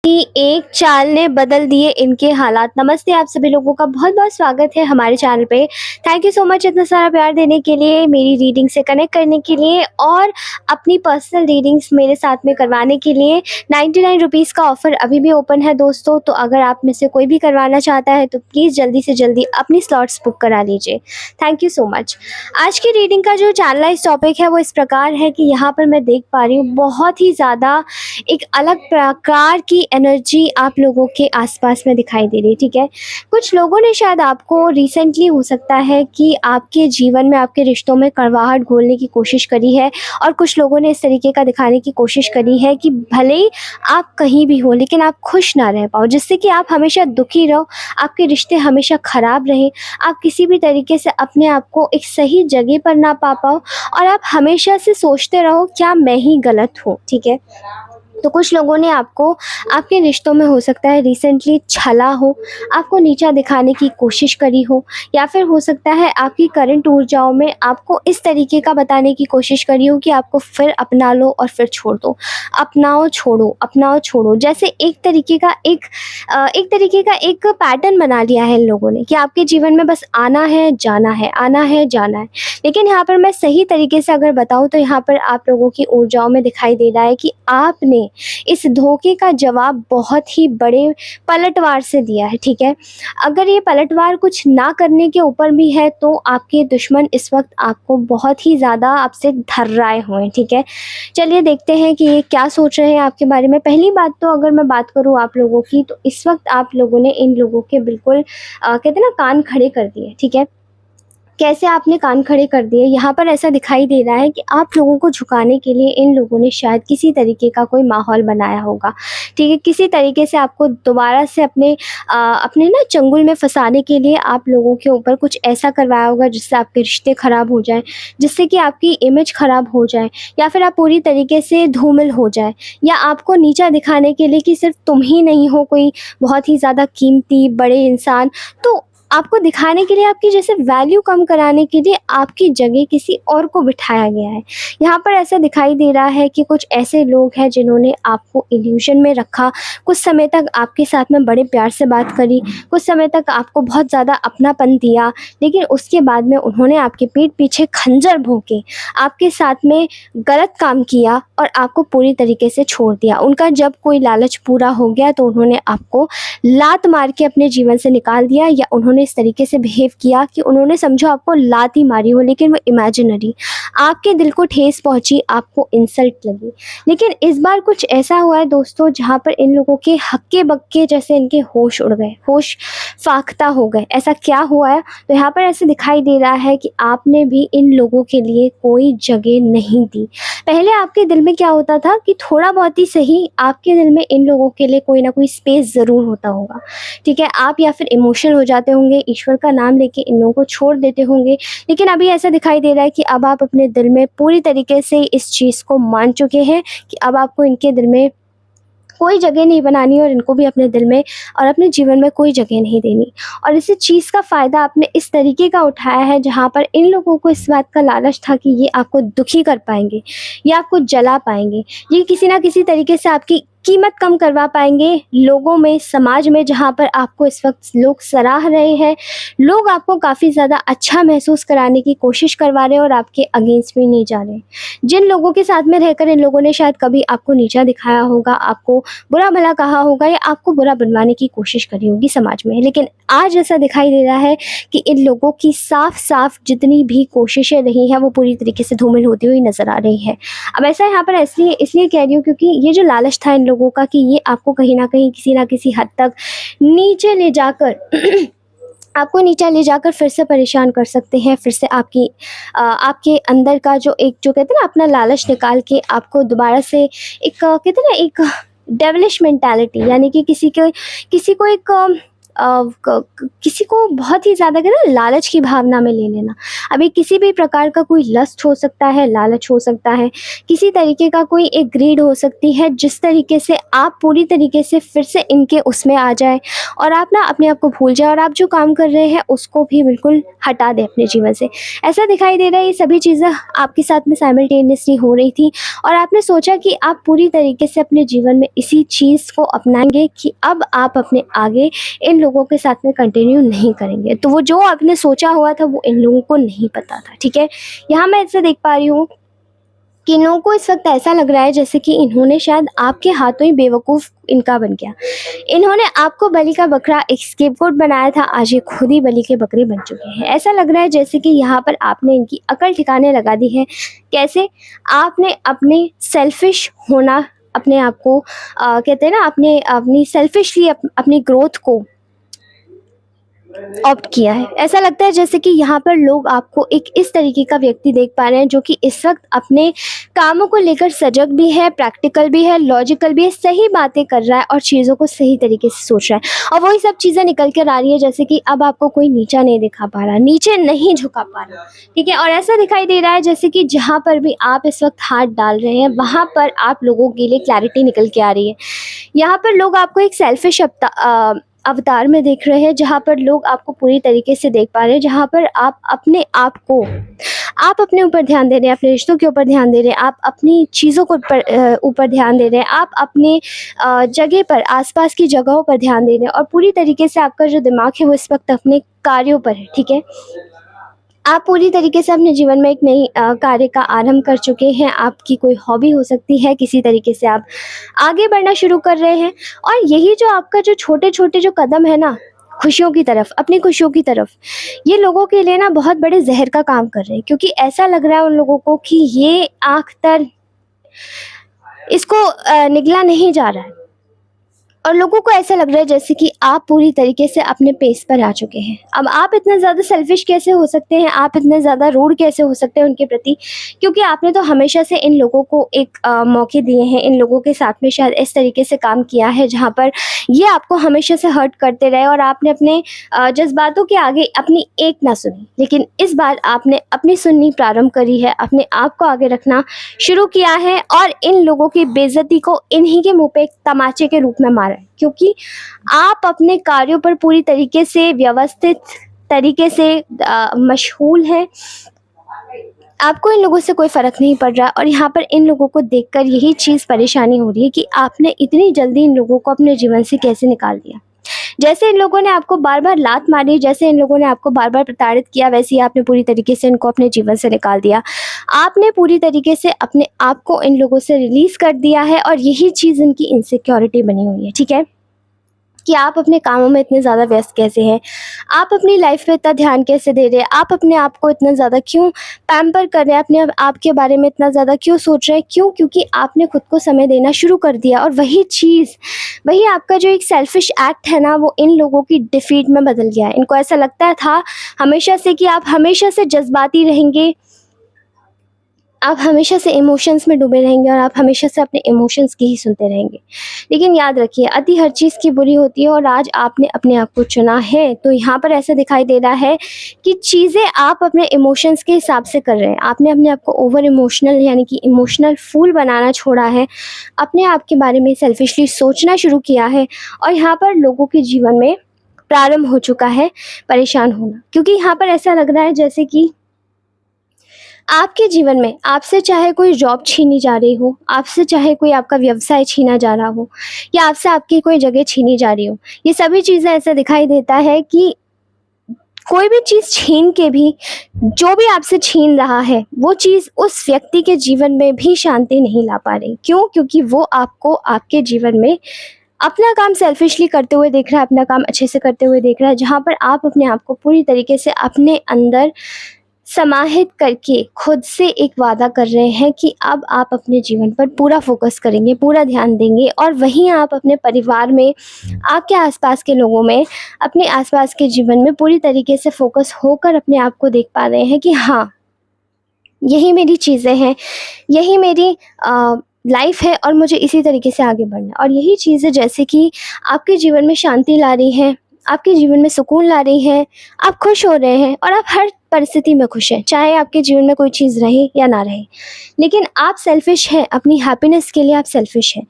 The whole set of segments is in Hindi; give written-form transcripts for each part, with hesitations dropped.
कि एक चाल ने बदल दिए इनके हालात। नमस्ते आप सभी लोगों का बहुत-बहुत स्वागत है हमारे चैनल पे। थैंक यू सो मच इतना सारा प्यार देने के लिए, मेरी रीडिंग से कनेक्ट करने के लिए और अपनी पर्सनल रीडिंग्स मेरे साथ में करवाने के लिए। 99 रुपीज़ का ऑफ़र अभी भी ओपन है दोस्तों, तो अगर आप में से कोई भी करवाना चाहता है तो प्लीज़ जल्दी से जल्दी अपनी स्लॉट्स बुक करा लीजिए। Thank you so much. आज की रीडिंग का जो चैनलाइज़ टॉपिक है वो इस प्रकार है कि यहाँ पर मैं देख पा रही हूँ बहुत ही ज़्यादा एक अलग प्रकार की एनर्जी आप लोगों के आसपास में दिखाई दे रही है, ठीक है? कुछ लोगों ने शायद आपको रिसेंटली हो सकता है कि आपके जीवन में, आपके रिश्तों में कड़वाहट घोलने की कोशिश करी है और कुछ लोगों ने इस तरीके का दिखाने की कोशिश करी है कि भले ही आप कहीं भी हो लेकिन आप खुश ना रह पाओ, जिससे कि आप हमेशा दुखी रहो, आपके रिश्ते हमेशा खराब रहें, आप किसी भी तरीके से अपने आप को एक सही जगह पर ना पा पाओ और आप हमेशा से सोचते रहो क्या मैं ही गलत हूँ, ठीक है? तो कुछ लोगों ने आपको आपके रिश्तों में हो सकता है रिसेंटली छला हो, आपको नीचा दिखाने की कोशिश करी हो या फिर हो सकता है आपकी करंट ऊर्जाओं में आपको इस तरीके का बताने की कोशिश करी हो कि आपको फिर अपना लो और फिर छोड़ दो। अपनाओ छोड़ो, जैसे एक तरीके का एक पैटर्न बना लिया है इन लोगों ने कि आपके जीवन में बस आना है, जाना है, आना है, जाना है। लेकिन यहाँ पर मैं सही तरीके से अगर बताऊँ तो यहाँ पर आप लोगों की ऊर्जाओं में दिखाई दे रहा है कि आपने इस धोखे का जवाब बहुत ही बड़े पलटवार से दिया है, ठीक है? अगर ये पलटवार कुछ ना करने के ऊपर भी है तो आपके दुश्मन इस वक़्त आपको बहुत ही ज़्यादा आपसे धर्राए हुए हैं, ठीक है? चलिए देखते हैं कि ये क्या सोच रहे हैं आपके बारे में। पहली बात तो अगर मैं बात करूँ आप लोगों की, तो इस वक़्त आप लोगों ने इन लोगों के बिल्कुल कहते हैं ना कान खड़े कर दिए, ठीक है? कैसे आपने कान खड़े कर दिए? यहाँ पर ऐसा दिखाई दे रहा है कि आप लोगों को झुकाने के लिए इन लोगों ने शायद किसी तरीके का कोई माहौल बनाया होगा, ठीक है? किसी तरीके से आपको दोबारा से अपने ना चंगुल में फँसाने के लिए आप लोगों के ऊपर कुछ ऐसा करवाया होगा जिससे आपके रिश्ते ख़राब हो जाएँ, जिससे कि आपकी इमेज ख़राब हो जाए या फिर आप पूरी तरीके से धूमिल हो जाए या आपको नीचा दिखाने के लिए कि सिर्फ़ तुम ही नहीं हो कोई बहुत ही ज़्यादा कीमती बड़े इंसान, तो आपको दिखाने के लिए, आपकी जैसे वैल्यू कम कराने के लिए आपकी जगह किसी और को बिठाया गया है। यहाँ पर ऐसा दिखाई दे रहा है कि कुछ ऐसे लोग हैं जिन्होंने आपको इल्यूज़न में रखा, कुछ समय तक आपके साथ में बड़े प्यार से बात करी, कुछ समय तक आपको बहुत ज़्यादा अपनापन दिया, लेकिन उसके बाद में उन्होंने आपके पीठ पीछे खंजर भोंके, आपके साथ में गलत काम किया और आपको पूरी तरीके से छोड़ दिया। उनका जब कोई लालच पूरा हो गया तो उन्होंने आपको लात मार के अपने जीवन से निकाल दिया या उन्होंने इस तरीके से बिहेव किया कि उन्होंने समझो आपको लात ही मारी हो, लेकिन वो इमेजिनरी। आपके दिल को ठेस पहुंची, आपको इंसल्ट लगी। लेकिन इस बार कुछ ऐसा हुआ है दोस्तों जहाँ पर इन लोगों के हक्के-बक्के जैसे इनके होश उड़ गए, होश फाख्ता हो गए। ऐसा क्या हुआ है? तो यहाँ पर ऐसे दिखाई दे रहा है कि आपने भी इन लोगों के लिए कोई जगह नहीं दी। पहले आपके दिल में क्या होता था कि थोड़ा बहुत ही सही आपके दिल में इन लोगों के लिए कोई ना कोई स्पेस ज़रूर होता होगा, ठीक है? आप या फिर इमोशनल हो जाते होंगे, ईश्वर का नाम लेके इन लोगों को छोड़ देते होंगे, लेकिन अभी ऐसा दिखाई दे रहा है कि अब आप अपने दिल में पूरी तरीके से इस चीज़ को मान चुके हैं कि अब आपको इनके दिल में कोई जगह नहीं बनानी और इनको भी अपने दिल में और अपने जीवन में कोई जगह नहीं देनी। और इसी चीज़ का फ़ायदा आपने इस तरीके का उठाया है जहाँ पर इन लोगों को इस बात का लालच था कि ये आपको दुखी कर पाएँगे, ये आपको जला पाएँगे, ये किसी न किसी तरीके से आपकी कीमत कम करवा पाएँगे लोगों में, समाज में, जहाँ पर आपको इस वक़्त लोग सराह रहे हैं। लोग आपको काफ़ी ज़्यादा अच्छा महसूस कराने की कोशिश करवा रहे हैं और आपके अगेंस्ट भी नहीं जा रहे। जिन लोगों के साथ में रहकर इन लोगों ने शायद कभी आपको नीचा दिखाया होगा, आपको बुरा-भला कहा होगा या आपको बुरा बनवाने की कोशिश करी होगी समाज में, लेकिन आज ऐसा दिखाई दे रहा है कि इन लोगों की साफ-साफ जितनी भी कोशिशें रही हैं वो पूरी तरीके से धूमिल होती हुई नज़र आ रही है। अब ऐसा यहाँ पर इसलिए कह रही हूँ क्योंकि ये जो लालच था इन लोगों का कि ये आपको कहीं न कहीं किसी न किसी हद तक नीचे ले जाकर आपको नीचा ले जाकर फिर से परेशान कर सकते हैं, फिर से आपके अंदर का जो कहते हैं ना अपना लालच निकाल के आपको दोबारा से एक कहते हैं ना एक डेविलिश मेंटालिटी, यानी कि किसी को एक किसी को बहुत ही ज़्यादा कहते हैं ना लालच की भावना में ले लेना। अभी किसी भी प्रकार का कोई लस्ट हो सकता है, लालच हो सकता है, किसी तरीके का कोई एक ग्रीड हो सकती है, जिस तरीके से आप पूरी तरीके से फिर से इनके उसमें आ जाए और आप ना अपने आप को भूल जाए और आप जो काम कर रहे हैं उसको भी बिल्कुल हटा दें अपने जीवन से। ऐसा दिखाई दे रहा है ये सभी चीज़ें आपके साथ में साइमल्टेनियसली हो रही थी और आपने सोचा कि आप पूरी तरीके से अपने जीवन में इसी चीज़ को अपनाएंगे कि अब आप अपने आगे इन लोगों के साथ में कंटिन्यू नहीं करेंगे। तो वो जो आपने सोचा हुआ था वो इन लोगों को नहीं पता था, ठीक है। यहाँ मैं ऐसे देख पा रही हूँ कि इन लोगों को इस वक्त ऐसा लग रहा है जैसे कि इन्होंने शायद आपके हाथों ही बेवकूफ़ इनका बन गया। इन्होंने आपको बलि का बकरा एक स्केपगोट बनाया था, आज ये खुद ही बलि के बकरे बन चुके हैं। ऐसा लग रहा है जैसे कि यहाँ पर आपने इनकी अकल ठिकाने लगा दी है। कैसे? आपने अपने सेल्फिश होना, अपने आप को कहते हैं ना, आपने अपनी सेल्फिशली अपनी ग्रोथ को ऑप्ट किया है। ऐसा लगता है जैसे कि यहाँ पर लोग आपको एक इस तरीके का व्यक्ति देख पा रहे हैं जो कि इस वक्त अपने कामों को लेकर सजग भी है, प्रैक्टिकल भी है, लॉजिकल भी है, सही बातें कर रहा है और चीज़ों को सही तरीके से सोच रहा है। और वही सब चीज़ें निकल कर आ रही है जैसे कि अब आपको कोई नीचा नहीं दिखा पा रहा, नीचे नहीं झुका पा रहा, ठीक है। और ऐसा दिखाई दे रहा है जैसे कि जहाँ पर भी आप इस वक्त हाथ डाल रहे हैं वहाँ पर आप लोगों के लिए क्लैरिटी निकल के आ रही है। यहाँ पर लोग आपको एक सेल्फिश अवतार में देख रहे हैं, जहाँ पर लोग आपको पूरी तरीके से देख पा रहे हैं, जहाँ पर आप अपने आप को, आप अपने ऊपर ध्यान दे रहे हैं, अपने रिश्तों के ऊपर ध्यान दे रहे हैं, आप अपनी चीज़ों को ऊपर ध्यान दे रहे हैं, आप अपने जगह पर, आसपास की जगहों पर ध्यान दे रहे हैं और पूरी तरीके से आपका जो दिमाग है वो इस वक्त अपने कार्यों पर है, ठीक है। आप पूरी तरीके से अपने जीवन में एक नई कार्य का आरंभ कर चुके हैं। आपकी कोई हॉबी हो सकती है, किसी तरीके से आप आगे बढ़ना शुरू कर रहे हैं और यही जो आपका जो छोटे-छोटे जो कदम है ना, खुशियों की तरफ, अपनी खुशियों की तरफ, ये लोगों के लिए ना बहुत बड़े ज़हर का काम कर रहे हैं, क्योंकि ऐसा लग रहा है उन लोगों को कि ये आँख तर इसको निगला नहीं जा रहा है। और लोगों को ऐसा लग रहा है जैसे कि आप पूरी तरीके से अपने पेस पर आ चुके हैं। अब आप इतना ज़्यादा सेल्फिश कैसे हो सकते हैं, आप इतने ज़्यादा रूड कैसे हो सकते हैं उनके प्रति? क्योंकि आपने तो हमेशा से इन लोगों को एक मौके दिए हैं, इन लोगों के साथ में शायद इस तरीके से काम किया है जहाँ पर ये आपको हमेशा से हर्ट करते रहे और आपने अपने जज़्बातों के आगे अपनी एक ना सुनी। लेकिन इस बार आपने अपनी सुननी प्रारंभ करी है, अपने आप को आगे रखना शुरू किया है और इन लोगों की बेइज़्ज़ती को इन्हीं के मुँह पे एक तमाचे के रूप में मारा है, क्योंकि आप अपने कार्यों पर पूरी तरीके से व्यवस्थित तरीके से मशगूल हैं। आपको इन लोगों से कोई फ़र्क नहीं पड़ रहा और यहाँ पर इन लोगों को देखकर यही चीज़ परेशानी हो रही है कि आपने इतनी जल्दी इन लोगों को अपने जीवन से कैसे निकाल दिया। जैसे इन लोगों ने आपको बार-बार लात मारी, जैसे इन लोगों ने आपको बार-बार प्रताड़ित किया, वैसे ही आपने पूरी तरीके से इनको अपने जीवन से निकाल दिया। आपने पूरी तरीके से अपने आप को इन लोगों से रिलीज़ कर दिया है और यही चीज़ इनकी इनसिक्योरिटी बनी हुई है, ठीक है? कि आप अपने कामों में इतने ज़्यादा व्यस्त कैसे हैं, आप अपनी लाइफ पे इतना ध्यान कैसे दे रहे हैं, आप अपने आप को इतना ज़्यादा क्यों पैम्पर कर रहे हैं, अपने आप के बारे में इतना ज़्यादा क्यों सोच रहे हैं? क्यों? क्योंकि आपने खुद को समय देना शुरू कर दिया और वही चीज़, वही आपका जो एक सेल्फिश एक्ट है ना, वो इन लोगों की डिफीट में बदल गया है। इनको ऐसा लगता था हमेशा से कि आप हमेशा से जज्बाती रहेंगे, आप हमेशा से इमोशंस में डूबे रहेंगे और आप हमेशा से अपने इमोशंस की ही सुनते रहेंगे। लेकिन याद रखिए, अति हर चीज़ की बुरी होती है और आज आपने अपने आप को चुना है, तो यहाँ पर ऐसा दिखाई दे रहा है कि चीज़ें आप अपने इमोशंस के हिसाब से कर रहे हैं। आपने अपने आप को ओवर इमोशनल यानी कि इमोशनल फूल बनाना छोड़ा है, अपने आप के बारे में सेल्फिशली सोचना शुरू किया है और यहाँ पर लोगों के जीवन में प्रारंभ हो चुका है परेशान होना। क्योंकि यहाँ पर ऐसा लग रहा है जैसे कि आपके जीवन में आपसे चाहे कोई जॉब छीनी जा रही हो, आपसे चाहे कोई आपका व्यवसाय छीना जा रहा हो या आपसे आपकी कोई जगह छीनी जा रही हो, ये सभी चीज़ें ऐसा दिखाई देता है कि कोई भी चीज़ छीन के भी, जो भी आपसे छीन रहा है, वो चीज़ उस व्यक्ति के जीवन में भी शांति नहीं ला पा रही। क्यों? क्योंकि वो आपको आपके जीवन में अपना काम सेल्फिशली करते हुए देख रहा है, अपना काम अच्छे से करते हुए देख रहा है, जहाँ पर आप अपने आप को पूरी तरीके से अपने अंदर समाहित करके खुद से एक वादा कर रहे हैं कि अब आप अपने जीवन पर पूरा फोकस करेंगे, पूरा ध्यान देंगे और वहीं आप अपने परिवार में, आपके आसपास के लोगों में, अपने आसपास के जीवन में पूरी तरीके से फोकस होकर अपने आप को देख पा रहे हैं कि हाँ, यही मेरी चीज़ें हैं, यही मेरी लाइफ है और मुझे इसी तरीके से आगे बढ़ना है। और यही चीज़ें जैसे कि आपके जीवन में शांति ला रही हैं, आपके जीवन में सुकून ला रही हैं, आप खुश हो रहे हैं और आप हर परिस्थिति में खुश हैं, चाहे आपके जीवन में कोई चीज़ रहे या ना रहे। लेकिन आप सेल्फ़िश हैं, अपनी हैप्पीनेस के लिए आप सेल्फ़िश हैं।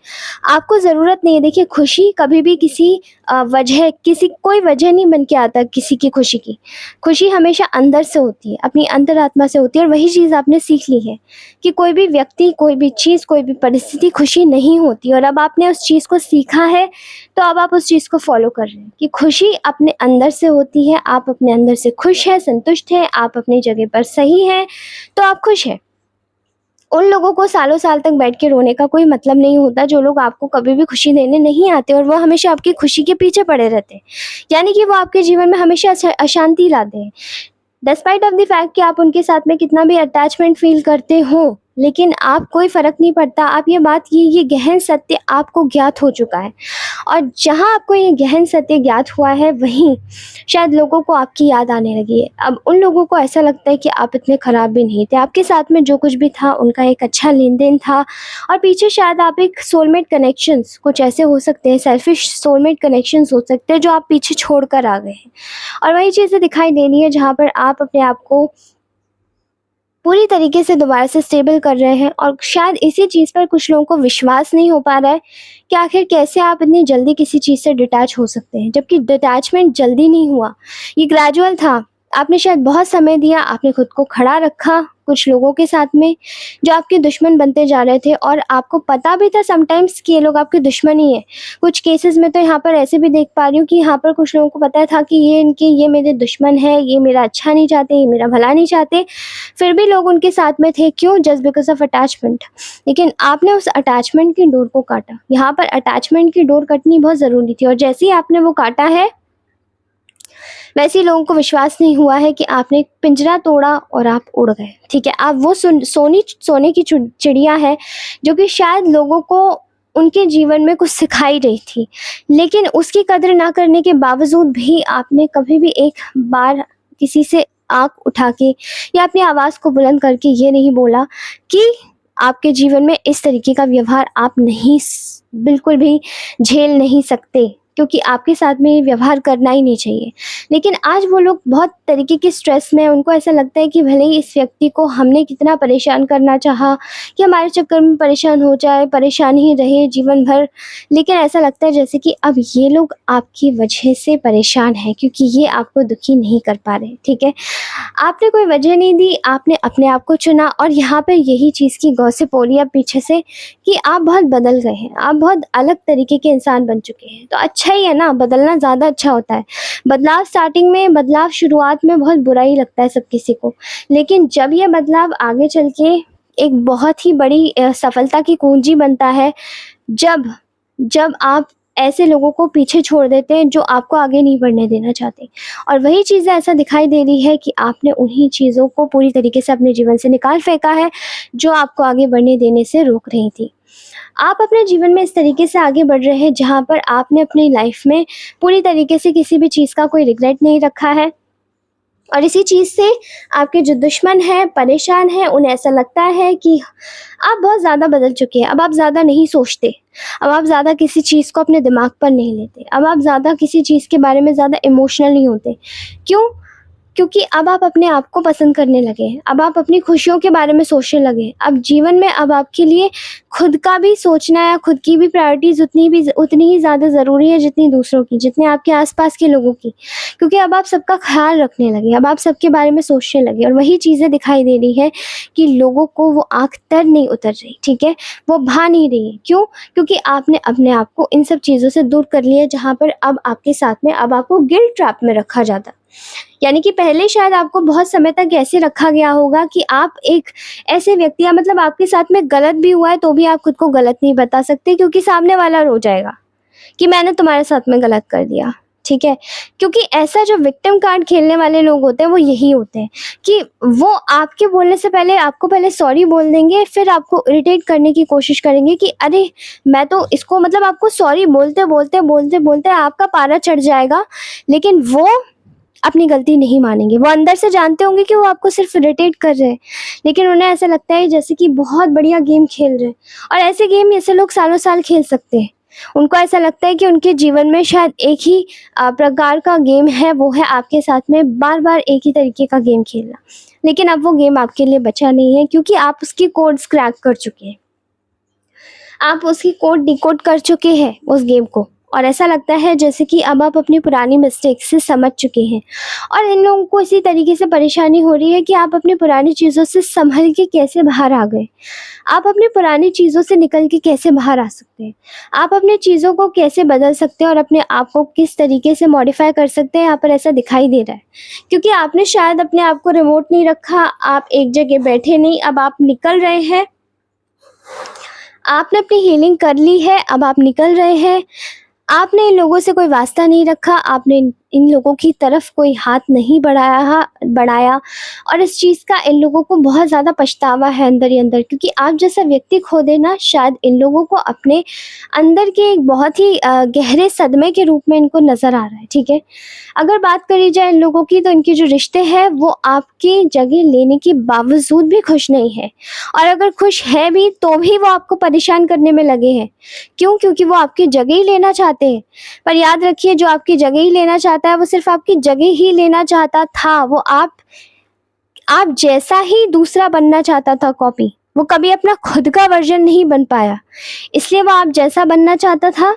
आपको ज़रूरत नहीं है, देखिए खुशी कभी भी किसी कोई वजह नहीं बन के आता किसी की खुशी की। खुशी हमेशा अंदर से होती है, अपनी अंतरात्मा से होती है, और वही चीज़ आपने सीख ली है कि कोई भी व्यक्ति, कोई भी चीज़, कोई भी परिस्थिति खुशी नहीं होती, और अब आपने उस चीज़ को सीखा है, तो अब आप उस चीज़ को फ़ॉलो कर रहे हैं कि खुशी अपने अंदर से होती है। आप अपने अंदर से खुश हैं, संतुष्ट हैं, आप अपनी जगह पर सही हैं, तो आप खुश हैं। उन लोगों को सालों साल तक बैठ के रोने का कोई मतलब नहीं होता, जो लोग आपको कभी भी खुशी देने नहीं आते और वो हमेशा आपकी खुशी के पीछे पड़े रहते हैं। यानी कि वो आपके जीवन में हमेशा अशांति लाते हैं। डिस्पाइट ऑफ द फैक्ट कि आप उनके साथ में कितना भी अटैचमेंट फ़ील करते हो, लेकिन आप कोई फ़र्क नहीं पड़ता। आप ये गहन सत्य आपको ज्ञात हो चुका है, और जहाँ आपको ये गहन सत्य ज्ञात हुआ है, वहीं शायद लोगों को आपकी याद आने लगी है। अब उन लोगों को ऐसा लगता है कि आप इतने ख़राब भी नहीं थे। आपके साथ में जो कुछ भी था, उनका एक अच्छा लेन-देन था, और पीछे शायद आप एक सोलमेट कनेक्शंस कुछ ऐसे हो सकते हैं, सेल्फ़िश सोलमेट कनेक्शंस हो सकते हैं, जो आप पीछे छोड़ कर आ गए हैं। और वही चीज़ें दिखाई दे रही है जहाँ पर आप अपने आप को पूरी तरीके से दोबारा से स्टेबल कर रहे हैं, और शायद इसी चीज़ पर कुछ लोगों को विश्वास नहीं हो पा रहा है कि आखिर कैसे आप इतनी जल्दी किसी चीज़ से डिटैच हो सकते हैं, जबकि डिटैचमेंट जल्दी नहीं हुआ, ये ग्रेजुअल था। आपने शायद बहुत समय दिया, आपने खुद को खड़ा रखा कुछ लोगों के साथ में, जो आपके दुश्मन बनते जा रहे थे, और आपको पता भी था समटाइम्स कि ये लोग आपके दुश्मन ही हैं। कुछ केसेस में तो यहाँ पर ऐसे भी देख पा रही हूँ कि यहाँ पर कुछ लोगों को पता था कि ये मेरे दुश्मन हैं, ये मेरा अच्छा नहीं चाहते, ये मेरा भला नहीं चाहते, फिर भी लोग उनके साथ में थे। क्यों? Just because of attachment. लेकिन आपने उस अटैचमेंट की डोर को काटा। यहाँ पर अटैचमेंट की डोर कटनी बहुत ज़रूरी थी, और जैसे ही आपने वो काटा है, वैसे ही लोगों को विश्वास नहीं हुआ है कि आपने एक पिंजरा तोड़ा और आप उड़ गए, ठीक है? आप वो सोने की चिड़िया है, जो कि शायद लोगों को उनके जीवन में कुछ सिखाई रही थी, लेकिन उसकी कदर ना करने के बावजूद भी आपने कभी भी एक बार किसी से आँख उठा के या अपनी आवाज़ को बुलंद करके ये नहीं बोला कि आपके जीवन में इस तरीके का व्यवहार आप बिल्कुल भी झेल नहीं सकते, क्योंकि आपके साथ में ये व्यवहार करना ही नहीं चाहिए। लेकिन आज वो लोग बहुत तरीके के स्ट्रेस में हैं, उनको ऐसा लगता है कि भले ही इस व्यक्ति को हमने कितना परेशान करना चाहा कि हमारे चक्कर में परेशान हो जाए, परेशान ही रहे जीवन भर, लेकिन ऐसा लगता है जैसे कि अब ये लोग आपकी वजह से परेशान हैं, क्योंकि ये आपको दुखी नहीं कर पा रहे, ठीक है? आपने कोई वजह नहीं दी, आपने अपने आप को चुना, और यहाँ पर यही चीज़ की गॉसिप हो रही है पीछे से कि आप बहुत बदल गए हैं, आप बहुत अलग तरीके के इंसान बन चुके हैं। तो अच्छा ही है ना, बदलना ज़्यादा अच्छा होता है। बदलाव शुरुआत में बहुत बुरा ही लगता है सब किसी को, लेकिन जब ये बदलाव आगे चल के एक बहुत ही बड़ी सफलता की कुंजी बनता है, जब जब आप ऐसे लोगों को पीछे छोड़ देते हैं जो आपको आगे नहीं बढ़ने देना चाहते। और वही चीज़ें ऐसा दिखाई दे रही है कि आपने उन्हीं चीज़ों को पूरी तरीके से अपने जीवन से निकाल फेंका है, जो आपको आगे बढ़ने देने से रोक रही थी। आप अपने जीवन में इस तरीके से आगे बढ़ रहे हैं जहाँ पर आपने अपनी लाइफ में पूरी तरीके से किसी भी चीज़ का कोई रिग्रेट नहीं रखा है, और इसी चीज़ से आपके जो दुश्मन हैं, परेशान हैं, उन्हें ऐसा लगता है कि आप बहुत ज़्यादा बदल चुके हैं। अब आप ज़्यादा नहीं सोचते, अब आप ज़्यादा किसी चीज़ को अपने दिमाग पर नहीं लेते, अब आप ज़्यादा किसी चीज़ के बारे में ज़्यादा इमोशनल नहीं होते। क्यों? क्योंकि अब आप अपने आप को पसंद करने लगे हैं, अब आप अपनी खुशियों के बारे में सोचने लगे हैं। अब जीवन में अब आपके लिए खुद का भी सोचना या खुद की भी प्रायोरिटीज़ उतनी ही ज़्यादा ज़रूरी है जितनी दूसरों की, जितने आपके आस-पास के लोगों की। क्योंकि अब आप सबका ख़्याल रखने लगे, अब आप सबके बारे में सोचने लगे, और वही चीज़ें दिखाई दे रही हैं कि लोगों को वो आँख तर नहीं उतर रही, ठीक है? वो भा नहीं रही है। क्यों? क्योंकि आपने अपने आप को इन सब चीज़ों से दूर कर लिया, जहाँ पर अब आपके साथ में अब आपको गिल्ट ट्रैप में रखा जाता। यानी कि पहले शायद आपको बहुत समय तक ऐसे रखा गया होगा कि आप एक ऐसे व्यक्ति, या मतलब आपके साथ में गलत भी हुआ है तो भी आप खुद को गलत नहीं बता सकते, क्योंकि सामने वाला रो जाएगा कि मैंने तुम्हारे साथ में गलत कर दिया, ठीक है? क्योंकि ऐसा जो विक्टिम कार्ड खेलने वाले लोग होते हैं वो यही होते हैं कि वो आपके बोलने से पहले आपको पहले सॉरी बोल देंगे, फिर आपको इरिटेट करने की कोशिश करेंगे कि अरे मैं तो इसको, मतलब आपको सॉरी बोलते आपका पारा चढ़ जाएगा, लेकिन वो अपनी गलती नहीं मानेंगे। वो अंदर से जानते होंगे कि वो आपको सिर्फ इरिटेट कर रहे हैं, लेकिन उन्हें ऐसा लगता है जैसे कि बहुत बढ़िया गेम खेल रहे हैं, और ऐसे गेम ऐसे लोग सालों साल खेल सकते हैं। उनको ऐसा लगता है कि उनके जीवन में शायद एक ही प्रकार का गेम है, वो है आपके साथ में बार-बार एक ही तरीके का गेम खेलना। लेकिन अब वो गेम आपके लिए बचा नहीं है, क्योंकि आप उसकी कोड्स क्रैक कर चुके हैं। आप उसकी कोड डिकोड कर चुके हैं उस गेम को, और ऐसा लगता है जैसे कि अब आप अपनी पुरानी मिस्टेक से समझ चुके हैं। और इन लोगों को इसी तरीके से परेशानी हो रही है कि आप अपनी पुरानी चीज़ों से संभल के कैसे बाहर आ गए। आप अपनी पुरानी चीज़ों से निकल के कैसे बाहर आ सकते हैं। आप अपनी चीज़ों को कैसे बदल सकते हैं और अपने आप को किस तरीके से मॉडिफ़ाई कर सकते हैं, यहाँ पर ऐसा दिखाई दे रहा है। क्योंकि आपने शायद अपने आप को रिमोट नहीं रखा, आप एक जगह बैठे नहीं, अब आप निकल रहे हैं। आपने अपनी हीलिंग कर ली है, अब आप निकल रहे हैं। आपने इन लोगों से कोई वास्ता नहीं रखा, आपने इन लोगों की तरफ कोई हाथ नहीं बढ़ाया, और इस चीज़ का इन लोगों को बहुत ज़्यादा पछतावा है अंदर ही अंदर, क्योंकि आप जैसा व्यक्ति खो देना शायद इन लोगों को अपने अंदर के एक बहुत ही गहरे सदमे के रूप में इनको नज़र आ रहा है, ठीक है। अगर बात करी जाए इन लोगों की, तो इनके जो रिश्ते हैं वो आपकी जगह लेने के बावजूद भी खुश नहीं है, और अगर खुश है भी तो भी वो आपको परेशान करने में लगे हैं। क्यों? क्योंकि वो आपकी जगह ही लेना चाहते हैं। पर याद रखिए, जो आपकी जगह ही लेना चाहता है वो सिर्फ़ आपकी जगह ही लेना चाहता था। वो आप जैसा ही दूसरा बनना चाहता था, कॉपी। वो कभी अपना खुद का वर्ज़न नहीं बन पाया। इसलिए वो आप जैसा बनना चाहता था,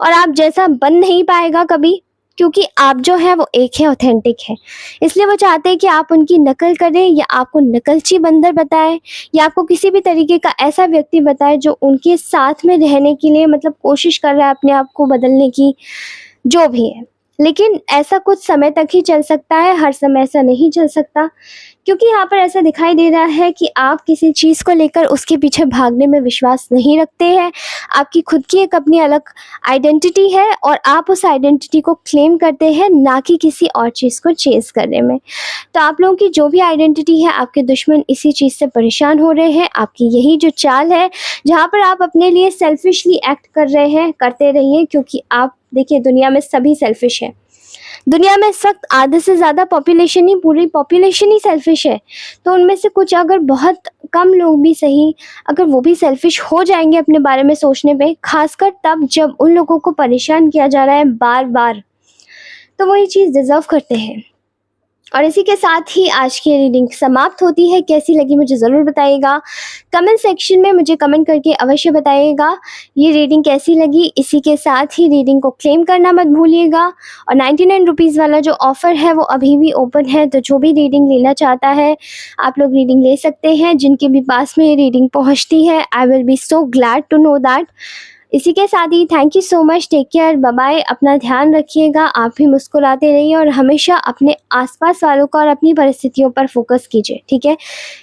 और आप जैसा बन नहीं पाएगा कभी, क्योंकि आप जो है वो एक है, ऑथेंटिक है। इसलिए वो चाहते हैं कि आप उनकी नकल करें, या आपको नकलची बंदर बताएँ, या आपको किसी भी तरीके का ऐसा व्यक्ति बताएँ जो उनके साथ में रहने के लिए मतलब कोशिश कर रहा है अपने आप को बदलने की, जो भी है। लेकिन ऐसा कुछ समय तक ही चल सकता है, हर समय ऐसा नहीं चल सकता, क्योंकि यहाँ पर ऐसा दिखाई दे रहा है कि आप किसी चीज़ को लेकर उसके पीछे भागने में विश्वास नहीं रखते हैं। आपकी खुद की एक अपनी अलग आइडेंटिटी है, और आप उस आइडेंटिटी को क्लेम करते हैं, ना कि किसी और चीज़ को चेज़ करने में। तो आप लोगों की जो भी आइडेंटिटी है, आपके दुश्मन इसी चीज़ से परेशान हो रहे हैं। आपकी यही जो चाल है, जहाँ पर आप अपने लिए सेल्फिशली एक्ट कर रहे हैं, करते रहिए, क्योंकि आप देखिए, दुनिया में सभी सेल्फिश हैं। दुनिया में इस वक्त आधे से ज़्यादा पॉपुलेशन ही, पूरी पॉपुलेशन ही सेल्फिश है। तो उनमें से कुछ, अगर बहुत कम लोग भी सही, अगर वो भी सेल्फिश हो जाएंगे अपने बारे में सोचने पे, खासकर तब जब उन लोगों को परेशान किया जा रहा है बार बार, तो वो ये चीज़ डिज़र्व करते हैं। और इसी के साथ ही आज की रीडिंग समाप्त होती है। कैसी लगी मुझे ज़रूर बताइएगा, कमेंट सेक्शन में मुझे कमेंट करके अवश्य बताइएगा ये रीडिंग कैसी लगी। इसी के साथ ही रीडिंग को क्लेम करना मत भूलिएगा, और 99 रुपीज़ वाला जो ऑफ़र है वो अभी भी ओपन है, तो जो भी रीडिंग लेना चाहता है आप लोग रीडिंग ले सकते हैं। जिनके भी पास में ये रीडिंग पहुँचती है, I will be so glad to know that. इसी के साथ ही thank you so much, take care, bye bye. अपना ध्यान रखिएगा, आप भी मुस्कुराते रहिए, और हमेशा अपने आसपास वालों का और अपनी परिस्थितियों पर फोकस कीजिए, ठीक है।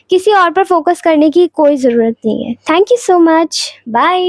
किसी और पर फोकस करने की कोई ज़रूरत नहीं है। Thank you so much, bye.